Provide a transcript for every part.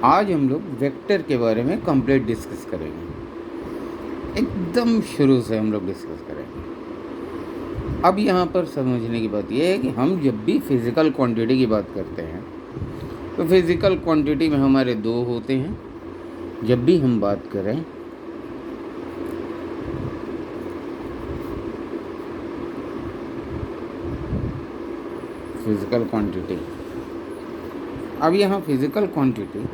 आज हम लोग वेक्टर के बारे में कंप्लीट डिस्कस करेंगे, एकदम शुरू से हम लोग डिस्कस करेंगे। अब यहाँ पर समझने की बात यह है कि हम जब भी फिज़िकल क्वांटिटी की बात करते हैं तो फिज़िकल क्वांटिटी में हमारे दो होते हैं। जब भी हम बात करें फिज़िकल क्वांटिटी, अब यहाँ फिज़िकल क्वांटिटी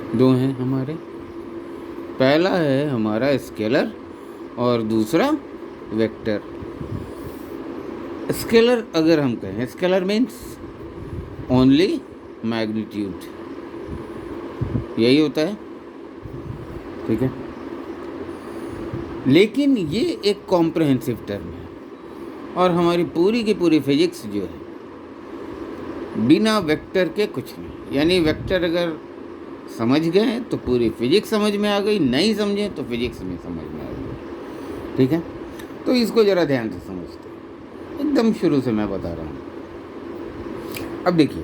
दो हैं हमारे। पहला है हमारा स्केलर और दूसरा वेक्टर। स्केलर अगर हम कहें, स्केलर मीन्स ओनली मैग्नीट्यूड, यही होता है, ठीक है। लेकिन ये एक कॉम्प्रहेंसिव टर्म है और हमारी पूरी की पूरी फिजिक्स जो है बिना वेक्टर के कुछ नहीं। यानी वेक्टर अगर समझ गए तो पूरी फिजिक्स समझ में आ गई, नहीं समझे तो फिजिक्स में समझ में आ गई, ठीक है। तो इसको ज़रा ध्यान से समझते हैं, एकदम शुरू से मैं बता रहा हूँ। अब देखिए,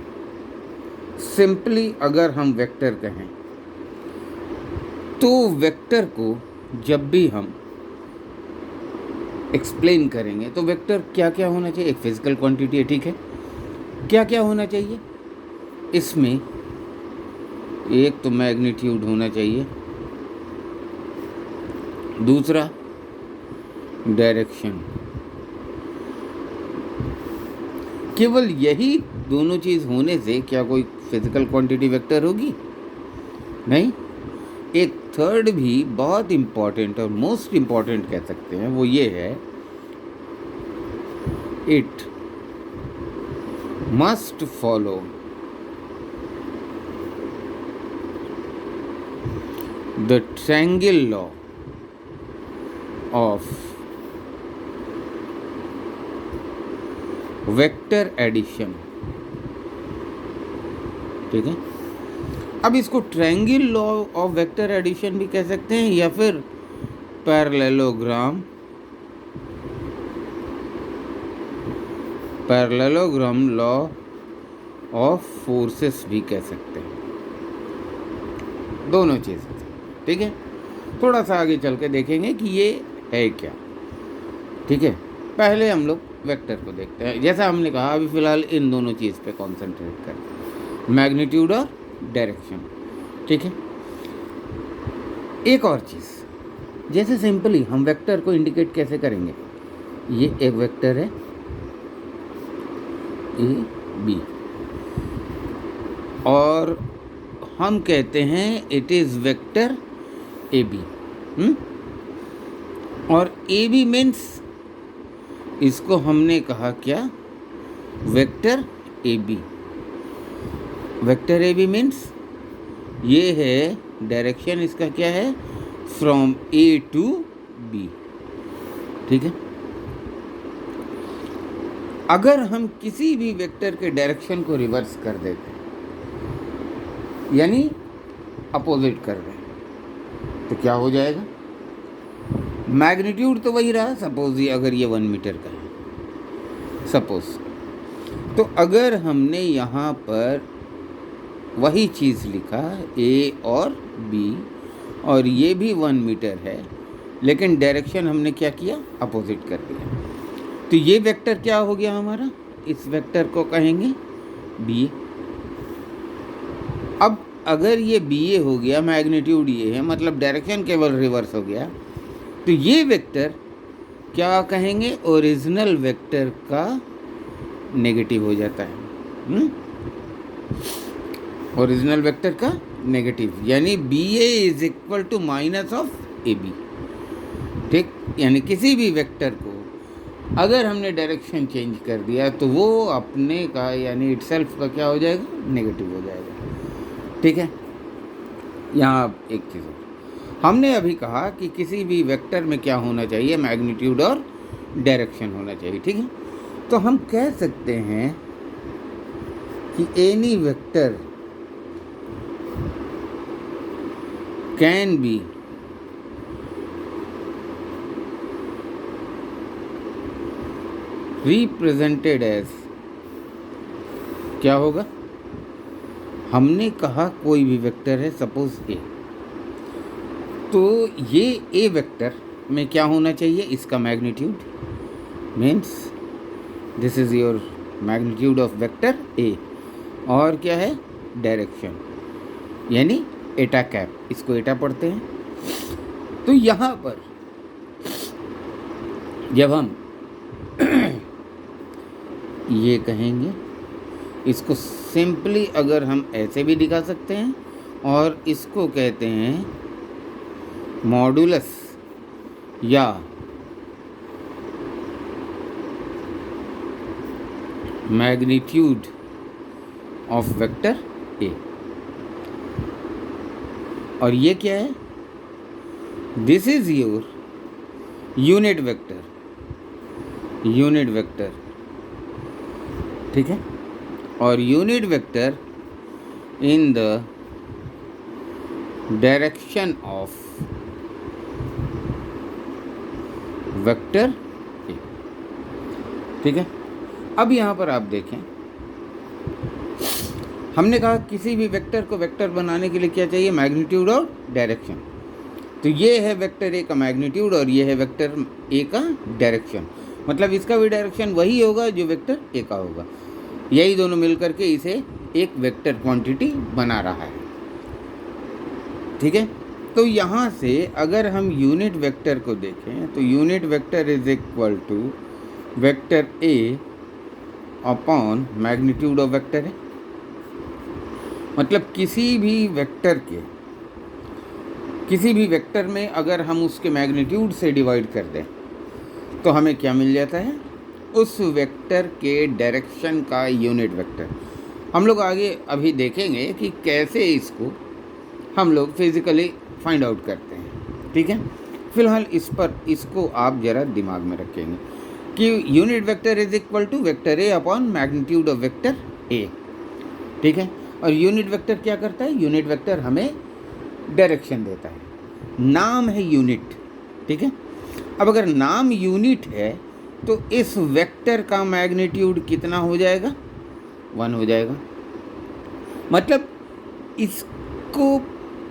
सिंपली अगर हम वेक्टर कहें तो वेक्टर को जब भी हम एक्सप्लेन करेंगे तो वेक्टर क्या क्या होना चाहिए। एक फिजिकल क्वांटिटी है, ठीक है। क्या क्या होना चाहिए इसमें? एक तो मैग्नीट्यूड होना चाहिए, दूसरा डायरेक्शन। केवल यही दोनों चीज़ होने से क्या कोई फिजिकल क्वांटिटी वेक्टर होगी? नहीं। एक थर्ड भी बहुत इम्पॉर्टेंट और मोस्ट इम्पॉर्टेंट कह सकते हैं, वो ये है, it must follow the triangle law of vector addition, ठीक है। अब इसको triangle law of vector addition भी कह सकते हैं या फिर पैरेललोग्राम लॉ ऑफ फोर्सेस भी कह सकते हैं। दोनों चीज़ें, ठीक है। थोड़ा सा आगे चल के देखेंगे कि ये है क्या, ठीक है। पहले हम लोग वेक्टर को देखते हैं। जैसा हमने कहा, अभी फ़िलहाल इन दोनों चीज़ पे कंसंट्रेट करें, मैग्नीट्यूड और डायरेक्शन, ठीक है। एक और चीज़, जैसे सिंपली हम वेक्टर को इंडिकेट कैसे करेंगे? ये एक वेक्टर है ए बी और हम कहते हैं it is vector A B, और ए बी मीन्स इसको हमने कहा क्या? Vector A B. Vector A B means ये है डायरेक्शन, इसका क्या है? फ्रॉम ए टू बी, ठीक है। अगर हम किसी भी वेक्टर के डायरेक्शन को रिवर्स कर देते हैं, यानी अपोजिट कर दें, तो क्या हो जाएगा? मैग्नीट्यूड तो वही रहा। सपोज ये अगर ये 1 मीटर का है सपोज, तो अगर हमने यहाँ पर वही चीज़ लिखा ए और बी और ये भी 1 मीटर है, लेकिन डायरेक्शन हमने क्या किया? अपोजिट कर दिया, तो ये वेक्टर क्या हो गया हमारा? इस वेक्टर को कहेंगे बी। अब अगर ये बी ए हो गया, मैग्नीट्यूड ये है, मतलब डायरेक्शन केवल रिवर्स हो गया, तो ये वेक्टर क्या कहेंगे? ओरिजिनल वेक्टर का नेगेटिव हो जाता है। ओरिजिनल वेक्टर का नेगेटिव, यानी B A is equal to minus of A B, ठीक। यानी किसी भी वेक्टर को अगर हमने डायरेक्शन चेंज कर दिया तो वो अपने का यानी इटसेल्फ का क्या हो जाएगा? नेगेटिव हो जाएगा, ठीक है। यहाँ एक चीज़ हमने अभी कहा कि किसी भी वेक्टर में क्या होना चाहिए? मैग्नीट्यूड और डायरेक्शन होना चाहिए, ठीक है। तो हम कह सकते हैं कि any vector can be represented as, क्या होगा? हमने कहा कोई भी वेक्टर है, सपोज ए, तो ये ए वेक्टर में क्या होना चाहिए, इसका magnitude, means this is your magnitude of vector ए, और क्या है, डायरेक्शन, यानी एटा कैप, इसको एटा पढ़ते हैं। तो यहाँ पर जब हम ये कहेंगे, इसको सिंपली अगर हम ऐसे भी दिखा सकते हैं, और इसको कहते हैं मॉडुलस या मैग्नीट्यूड ऑफ वेक्टर ए। और ये क्या है, this is your unit vector, unit vector, ठीक है। और unit vector in the direction of vector A, ठीक है। अब यहाँ पर आप देखें, हमने कहा किसी भी वेक्टर को वेक्टर बनाने के लिए क्या चाहिए, मैग्नीट्यूड और डायरेक्शन। तो ये है वेक्टर ए का मैग्नीट्यूड और ये है वेक्टर ए का डायरेक्शन, मतलब इसका भी डायरेक्शन वही होगा जो वेक्टर ए का होगा। यही दोनों मिलकर के इसे एक वेक्टर क्वांटिटी बना रहा है, ठीक है। तो यहाँ से अगर हम यूनिट वेक्टर को देखें तो unit vector is equal to vector A upon magnitude of vector A. मतलब किसी भी वेक्टर में अगर हम उसके मैग्नीट्यूड से डिवाइड कर दें तो हमें क्या मिल जाता है, उस वेक्टर के डायरेक्शन का यूनिट वेक्टर। हम लोग आगे अभी देखेंगे कि कैसे इसको हम लोग फिज़िकली फाइंड आउट करते हैं, ठीक है। फिलहाल इसको आप ज़रा दिमाग में रखेंगे कि unit vector is equal to vector A upon magnitude of vector A, ठीक है। और यूनिट वेक्टर क्या करता है, यूनिट वेक्टर हमें डायरेक्शन देता है, नाम है यूनिट, ठीक है। अब अगर नाम यूनिट है तो इस वेक्टर का मैग्नीट्यूड कितना हो जाएगा, 1 हो जाएगा। मतलब इसको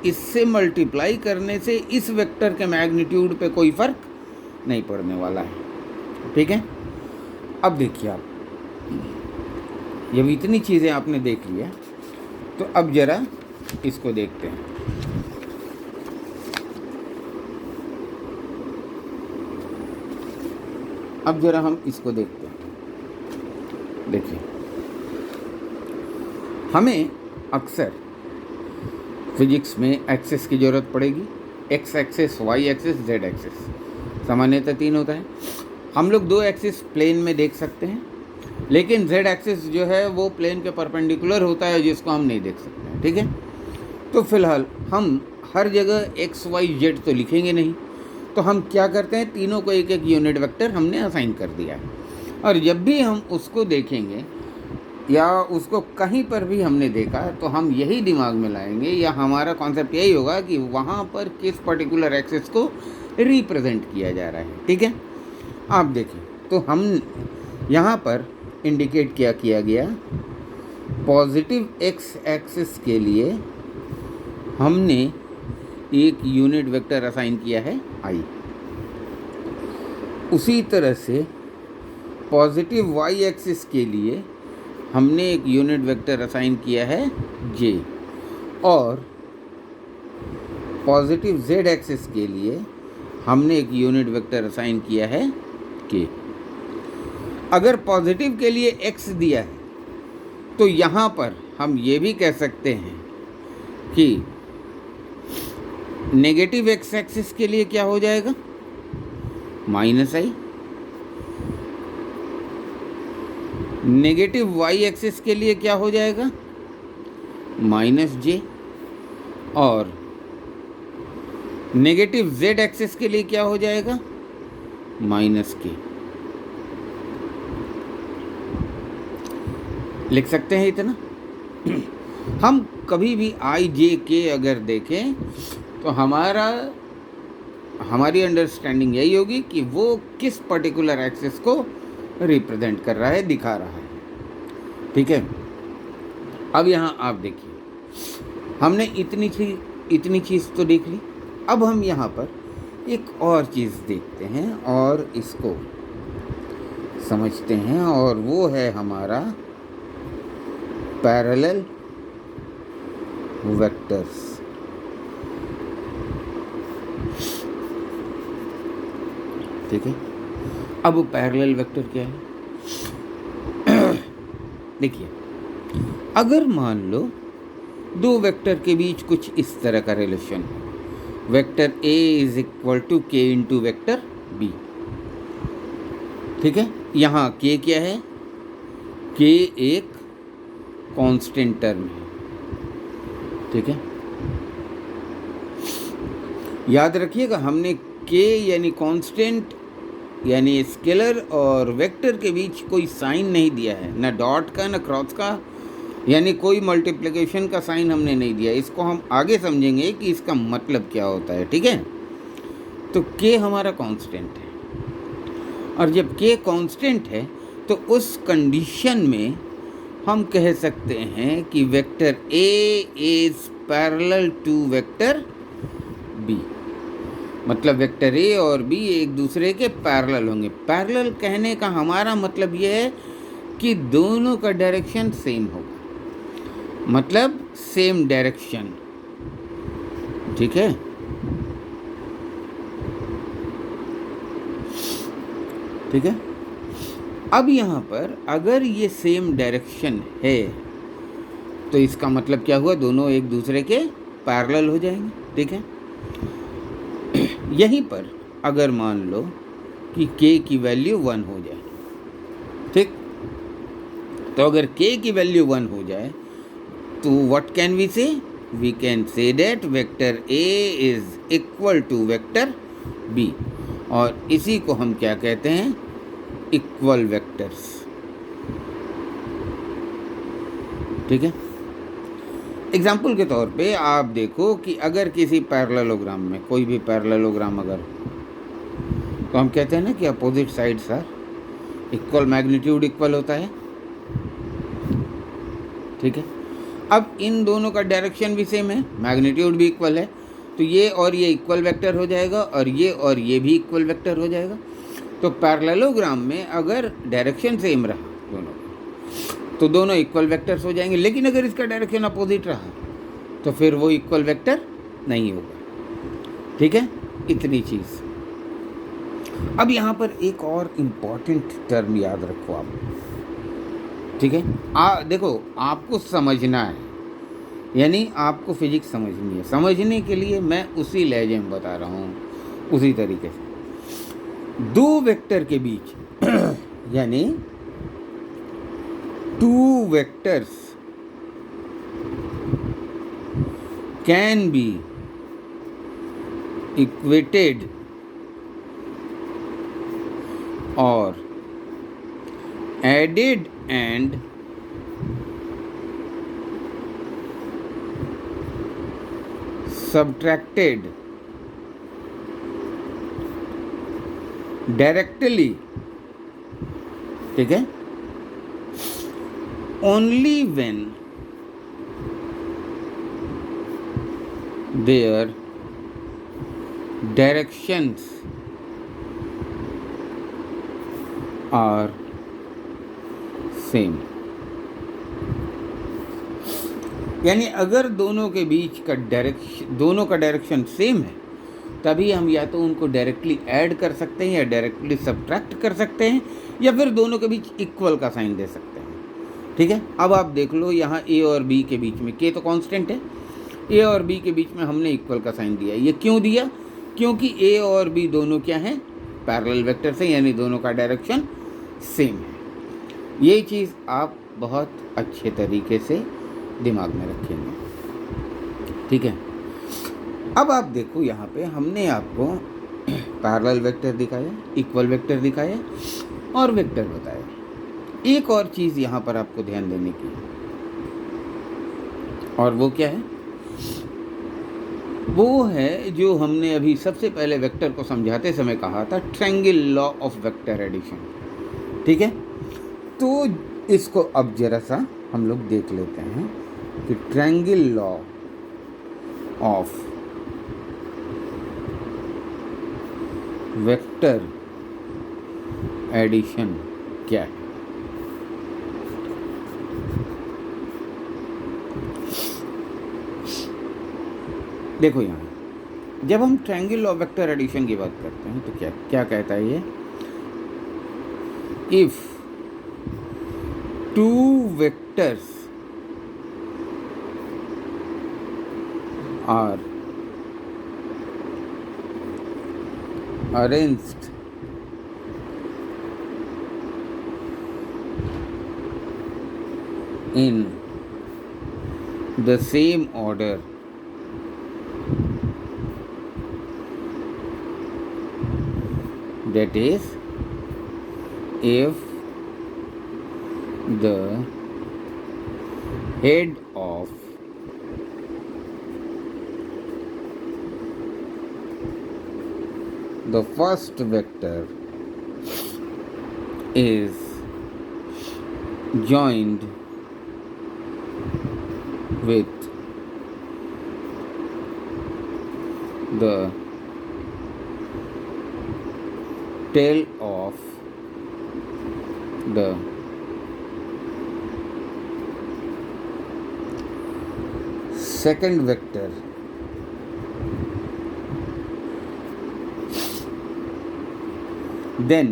इससे मल्टीप्लाई करने से इस वेक्टर के मैग्नीट्यूड पे कोई फ़र्क नहीं पड़ने वाला है, ठीक है। अब देखिए आप, जब इतनी चीज़ें आपने देख लिया तो अब ज़रा इसको देखते हैं। अब ज़रा हम इसको देखते हैं। देखिए, हमें अक्सर फिजिक्स में एक्सेस की ज़रूरत पड़ेगी, x axes, y axes, z axes. सामान्यतः 3 होता है। हम लोग 2 एक्सिस प्लेन में देख सकते हैं, लेकिन जेड एक्सिस जो है वो प्लेन के परपेंडिकुलर होता है, जिसको हम नहीं देख सकते हैं, ठीक है। तो फिलहाल हम हर जगह एक्स वाई जेड तो लिखेंगे नहीं, तो हम क्या करते हैं, तीनों को एक एक यूनिट वेक्टर हमने असाइन कर दिया है। और जब भी हम उसको देखेंगे या उसको कहीं पर भी हमने देखा तो हम यही दिमाग में लाएंगे, या हमारा कॉन्सेप्ट यही होगा कि वहाँ पर किस पर्टिकुलर एक्सिस को रिप्रेजेंट किया जा रहा है, ठीक है। आप देखें तो हम यहाँ पर इंडिकेट क्या किया गया, पॉजिटिव एक्स एक्सिस के लिए हमने एक यूनिट वेक्टर असाइन किया है आई। उसी तरह से पॉजिटिव वाई एक्सिस के लिए हमने एक यूनिट वेक्टर असाइन किया है जे, और पॉजिटिव जेड एक्सिस के लिए हमने एक यूनिट वेक्टर असाइन किया है के। अगर पॉजिटिव के लिए एक्स दिया है तो यहाँ पर हम ये भी कह सकते हैं कि नेगेटिव एक्स एक्सिस के लिए क्या हो जाएगा, माइनस आई। नेगेटिव वाई एक्सिस के लिए क्या हो जाएगा, माइनस जे। और नेगेटिव जेड एक्सिस के लिए क्या हो जाएगा, माइनस के। लिख सकते हैं इतना। हम कभी भी आई जे के अगर देखें तो हमारी अंडरस्टैंडिंग यही होगी कि वो किस पर्टिकुलर एक्सिस को रिप्रेजेंट कर रहा है, दिखा रहा है, ठीक है। अब यहाँ आप देखिए, हमने इतनी चीज़ तो देख ली। अब हम यहाँ पर एक और चीज़ देखते हैं और इसको समझते हैं, और वो है हमारा पैरेलल वेक्टर्स। ठीक है, अब वो पैरेलल वेक्टर क्या है? देखिए, अगर मान लो दो वेक्टर के बीच कुछ इस तरह का रिलेशन है, vector A is equal to k into vector B। ठीक है, यहाँ K क्या है? K एक कांस्टेंट टर्म है। ठीक है, याद रखिएगा, हमने K यानी कांस्टेंट यानी स्केलर और वेक्टर के बीच कोई साइन नहीं दिया है, ना डॉट का ना क्रॉस का, यानी कोई मल्टीप्लिकेशन का साइन हमने नहीं दिया। इसको हम आगे समझेंगे कि इसका मतलब क्या होता है। ठीक है, तो K हमारा कांस्टेंट है, और जब K कांस्टेंट है तो उस कंडीशन में हम कह सकते हैं कि vector A is parallel to vector B। मतलब वेक्टर A और B एक दूसरे के पैरेलल होंगे। पैरेलल कहने का हमारा मतलब ये है कि दोनों का डायरेक्शन सेम होगा, मतलब सेम डायरेक्शन। ठीक है, ठीक है। अब यहाँ पर अगर ये सेम डायरेक्शन है तो इसका मतलब क्या हुआ? दोनों एक दूसरे के पैरेलल हो जाएंगे। ठीक है, यहीं पर अगर मान लो कि K की वैल्यू 1 हो जाए, ठीक, तो अगर K की वैल्यू 1 हो जाए तो what can we say? We can say that vector A is equal to vector B, और इसी को हम क्या कहते हैं? Equal vectors. ठीक है, एग्जाम्पल के तौर पे आप देखो कि अगर किसी पैरेललोग्राम में, कोई भी पैरेललोग्राम अगर, तो हम कहते हैं ना कि opposite sides are equal, magnitude equal होता है। ठीक है, अब इन दोनों का डायरेक्शन भी सेम है, मैग्नीट्यूड भी इक्वल है, तो ये और ये इक्वल वेक्टर हो जाएगा, और ये भी इक्वल वेक्टर हो जाएगा। तो पैरेललोग्राम में अगर डायरेक्शन सेम रहा दोनों, तो दोनों इक्वल वेक्टर्स हो जाएंगे। लेकिन अगर इसका डायरेक्शन अपोजिट रहा तो फिर वो इक्वल वेक्टर नहीं होगा। ठीक है, इतनी चीज़। अब यहाँ पर एक और इम्पॉर्टेंट टर्म याद रखो आप। ठीक है, देखो, आपको समझना है, यानी आपको फिजिक्स समझनी है। समझने के लिए मैं उसी लहजे में बता रहा हूँ, उसी तरीके से। दो वेक्टर के बीच यानी two vectors can be equated or added and subtracted directly। ठीक है, only when their directions are same। यानी अगर दोनों के बीच का डायरेक्शन सेम है, तभी हम या तो उनको डायरेक्टली ऐड कर सकते हैं या डायरेक्टली सब्ट्रैक्ट कर सकते हैं, या फिर दोनों के बीच इक्वल का साइन दे सकते हैं। ठीक है, अब आप देख लो, यहाँ A और B के बीच में, K तो कांस्टेंट है, A और B के बीच में हमने इक्वल का साइन दिया। ये क्यों दिया? क्योंकि A और B दोनों क्या हैं? पैरेलल वेक्टर से, यानी दोनों का डायरेक्शन सेम है। ये चीज़ आप बहुत अच्छे तरीके से दिमाग में रखेंगे। ठीक है, अब आप देखो, यहाँ पे हमने आपको पैरेलल वेक्टर दिखाया, इक्वल वेक्टर दिखाया और वेक्टर बताया। एक और चीज़ यहाँ पर आपको ध्यान देने की, और वो क्या है? वो है जो हमने अभी सबसे पहले वेक्टर को समझाते समय कहा था, triangle law of vector addition. ठीक है, तो इसको अब जरा सा हम लोग देख लेते हैं कि triangle law of vector addition क्या है। देखो यहाँ जब हम ट्रायंगल लॉ वेक्टर एडिशन की बात करते हैं तो क्या क्या कहता है ये, if two vectors are arranged in the same order, that is, if the head of the first vector is joined with the tail of the second vector, then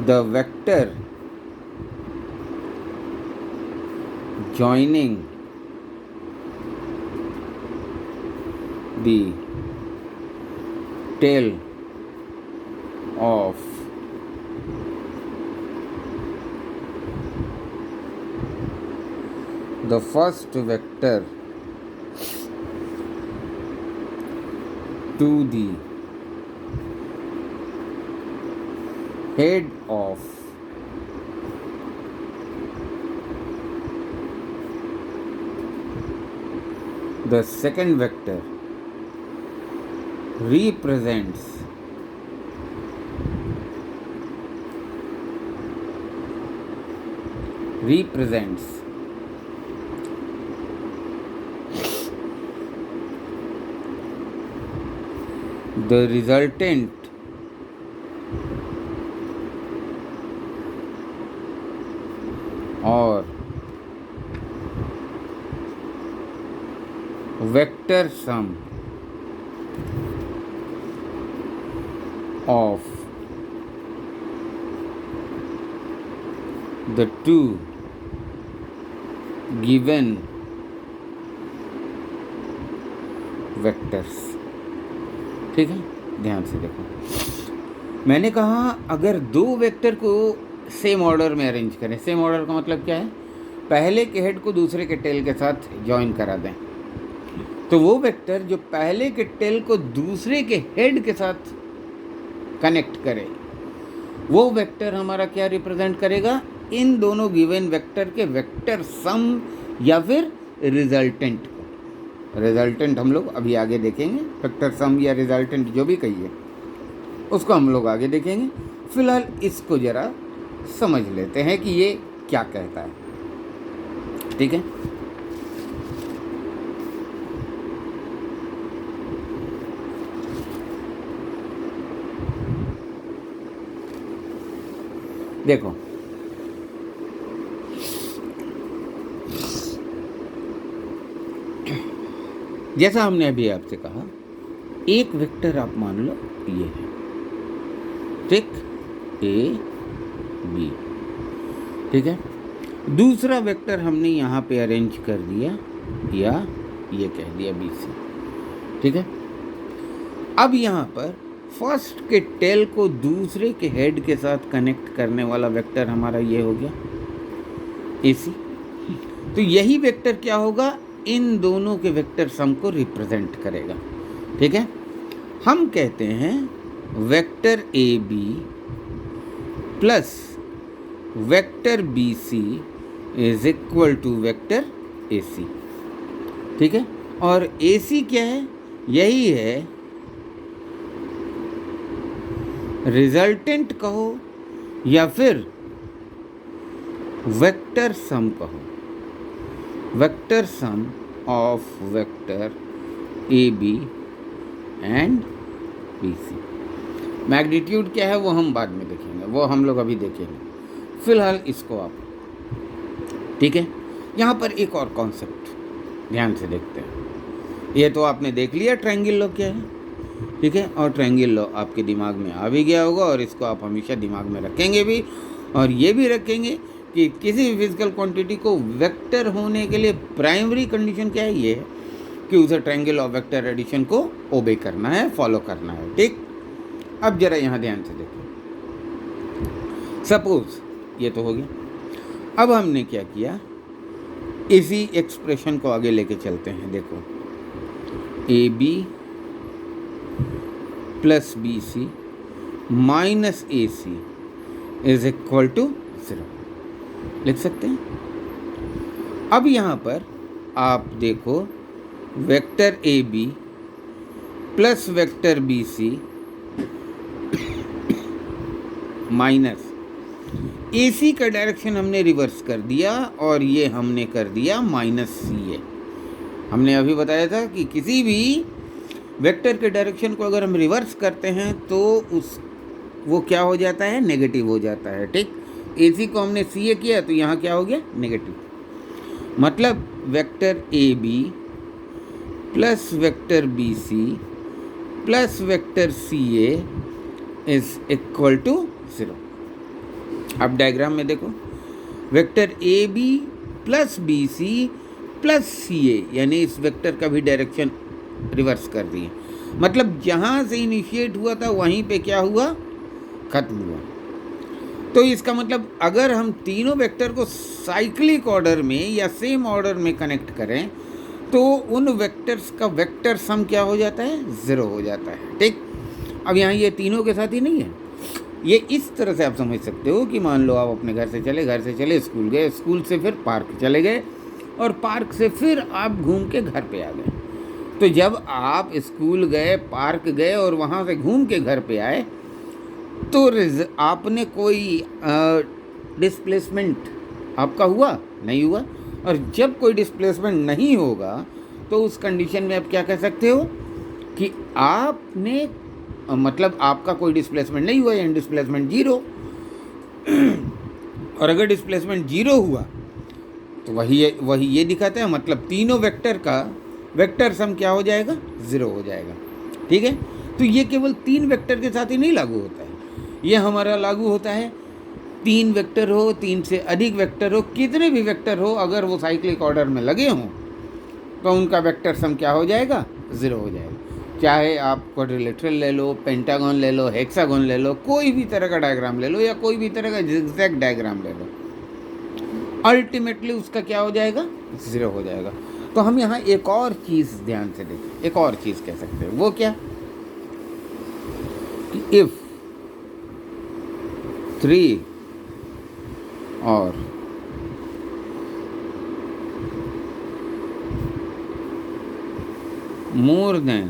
the vector joining the tail of the first vector to the head of the second vector represents the resultant or vector sum of the two given vectors। ठीक है, ध्यान से देखो। मैंने कहा अगर दो vector को सेम ऑर्डर में अरेंज करें, सेम ऑर्डर का मतलब क्या है, पहले के हेड को दूसरे के टेल के साथ ज्वाइन करा दें, तो वो वेक्टर जो पहले के टेल को दूसरे के हेड के साथ कनेक्ट करे, वो वेक्टर हमारा क्या रिप्रेजेंट करेगा, इन दोनों गिवन वेक्टर के वेक्टर सम या फिर रिजल्टेंट को। रिजल्टेंट हम लोग अभी आगे देखेंगे, वेक्टर सम या रिजल्टेंट जो भी कहिए उसको हम लोग आगे देखेंगे। फिलहाल इसको ज़रा समझ लेते हैं कि ये क्या कहता है। ठीक है, देखो जैसा हमने अभी आपसे कहा, एक वेक्टर आप मान लो ये है, ठीक, ए बी, ठीक है। दूसरा वेक्टर हमने यहाँ पे अरेंज कर दिया या ये कह दिया बी सी, ठीक है। अब यहाँ पर फर्स्ट के टेल को दूसरे के हेड के साथ कनेक्ट करने वाला वेक्टर हमारा ये हो गया ए सी। तो यही वेक्टर क्या होगा, इन दोनों के वेक्टर सम को रिप्रेजेंट करेगा। ठीक है, हम कहते हैं vector A B plus vector B C is equal to vector A C. ठीक है, और ए सी क्या है, यही है रिजल्टेंट कहो या फिर वेक्टर सम कहो, vector sum of vector A B and B C. Magnitude क्या है वो हम बाद में देखेंगे, वो हम लोग अभी देखेंगे, फिलहाल इसको आप, ठीक है। यहाँ पर एक और कॉन्सेप्ट ध्यान से देखते हैं। ये तो आपने देख लिया ट्रायंगल लॉ क्या है, ठीक है, और ट्रायंगल लॉ आपके दिमाग में आ भी गया होगा और इसको आप हमेशा दिमाग में रखेंगे भी, और ये भी रखेंगे कि किसी भी फिजिकल क्वांटिटी को वेक्टर होने के लिए प्राइमरी कंडीशन क्या है, ये है कि उसे ट्रायंगल ऑफ वेक्टर एडिशन को ओबे करना है, फॉलो करना है, ठीक। अब जरा यहाँ ध्यान से देखिए, सपोज ये तो हो गया। अब हमने क्या किया, इसी एक्सप्रेशन को आगे लेके चलते हैं। देखो, A B plus B C minus A C is equal to 0 लिख सकते हैं। अब यहाँ पर आप देखो, vector A B plus vector B C minus A C का डायरेक्शन हमने रिवर्स कर दिया और ये हमने कर दिया माइनस सी ए। हमने अभी बताया था कि किसी भी वेक्टर के डायरेक्शन को अगर हम रिवर्स करते हैं तो वो क्या हो जाता है, नेगेटिव हो जाता है, ठीक। ए सी को हमने सी ए किया तो यहाँ क्या हो गया, नेगेटिव। मतलब vector A B plus vector B C plus vector C A is equal to 0। अब डायग्राम में देखो, vector A B plus B C plus C A, यानी इस वेक्टर का भी डायरेक्शन रिवर्स कर दिए। मतलब जहाँ से इनिशिएट हुआ था वहीं पे क्या हुआ, खत्म हुआ। तो इसका मतलब अगर हम तीनों वेक्टर को साइक्लिक ऑर्डर में या सेम ऑर्डर में कनेक्ट करें तो उन वेक्टर्स का वेक्टर सम क्या हो जाता है, 0 हो जाता है, ठीक। अब यहाँ ये तीनों के साथ ही नहीं है, ये इस तरह से आप समझ सकते हो कि मान लो आप अपने घर से चले स्कूल गए, स्कूल से फिर पार्क चले गए और पार्क से फिर आप घूम के घर पे आ गए। तो जब आप स्कूल गए, पार्क गए और वहाँ से घूम के घर पे आए तो आपने कोई डिस्प्लेसमेंट आपका हुआ नहीं हुआ। और जब कोई डिस्प्लेसमेंट नहीं होगा तो उस कंडीशन में आप क्या कह सकते हो कि आपने मतलब आपका कोई डिस्प्लेसमेंट नहीं हुआ, यानी डिस्प्लेसमेंट 0। और अगर डिस्प्लेसमेंट 0 हुआ तो वही ये दिखाता है, मतलब तीनों वेक्टर का वेक्टर सम क्या हो जाएगा, 0 हो जाएगा, ठीक है। तो ये केवल 3 वेक्टर के साथ ही नहीं लागू होता है, ये हमारा लागू होता है 3 वेक्टर हो, 3 से अधिक वेक्टर हो, कितने भी वेक्टर हो, अगर वो साइक्लिक ऑर्डर में लगे हों तो उनका वेक्टर सम क्या हो जाएगा, 0 हो जाएगा। चाहे आप क्वाड्रिलेटरल ले लो, पेंटागन ले लो, हेक्सागन ले लो, कोई भी तरह का डायग्राम ले लो या कोई भी तरह का जिगजैग डायग्राम ले लो, अल्टीमेटली उसका क्या हो जाएगा, 0 हो जाएगा। तो हम यहाँ एक और चीज़ ध्यान से देखें, एक और चीज़ कह सकते हैं, वो क्या कि इफ 3 और more than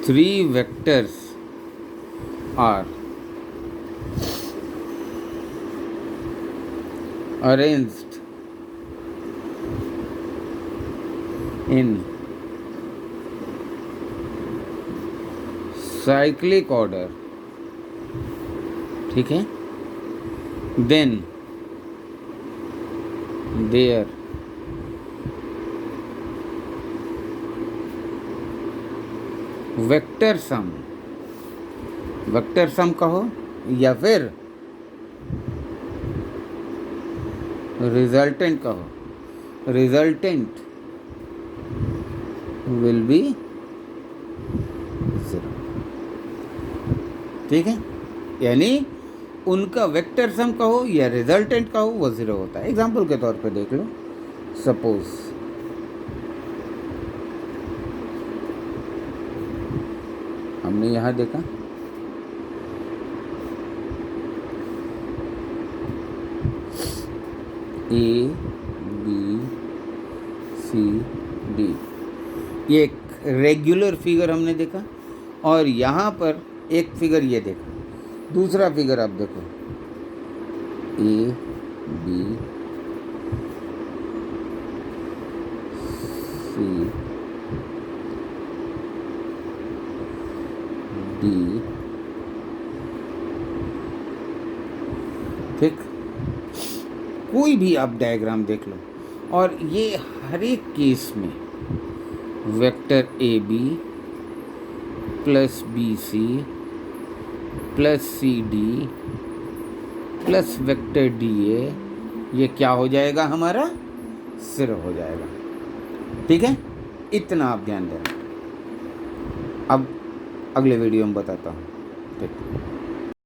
3 vectors are arranged in cyclic order, ठीक है, then their वेक्टर सम कहो या फिर रिजल्टेंट कहो, रिजल्टेंट विल बी 0, ठीक है। यानी उनका वेक्टर सम कहो या रिजल्टेंट कहो वो 0 होता है। एग्जाम्पल के तौर पे देख लो, सपोज हमने यहाँ देखा A B C D, ये एक रेगुलर फिगर हमने देखा, और यहाँ पर एक फिगर ये देखा, दूसरा फिगर आप देखो, ए बी सी डी, ठीक, कोई भी आप डायग्राम देख लो, और ये हर एक केस में vector A B plus B C plus C D plus vector D A, ये क्या हो जाएगा, हमारा सिर हो जाएगा। ठीक है, इतना आप ध्यान देना। अब अगले वीडियो में बताता हूँ। ठीक।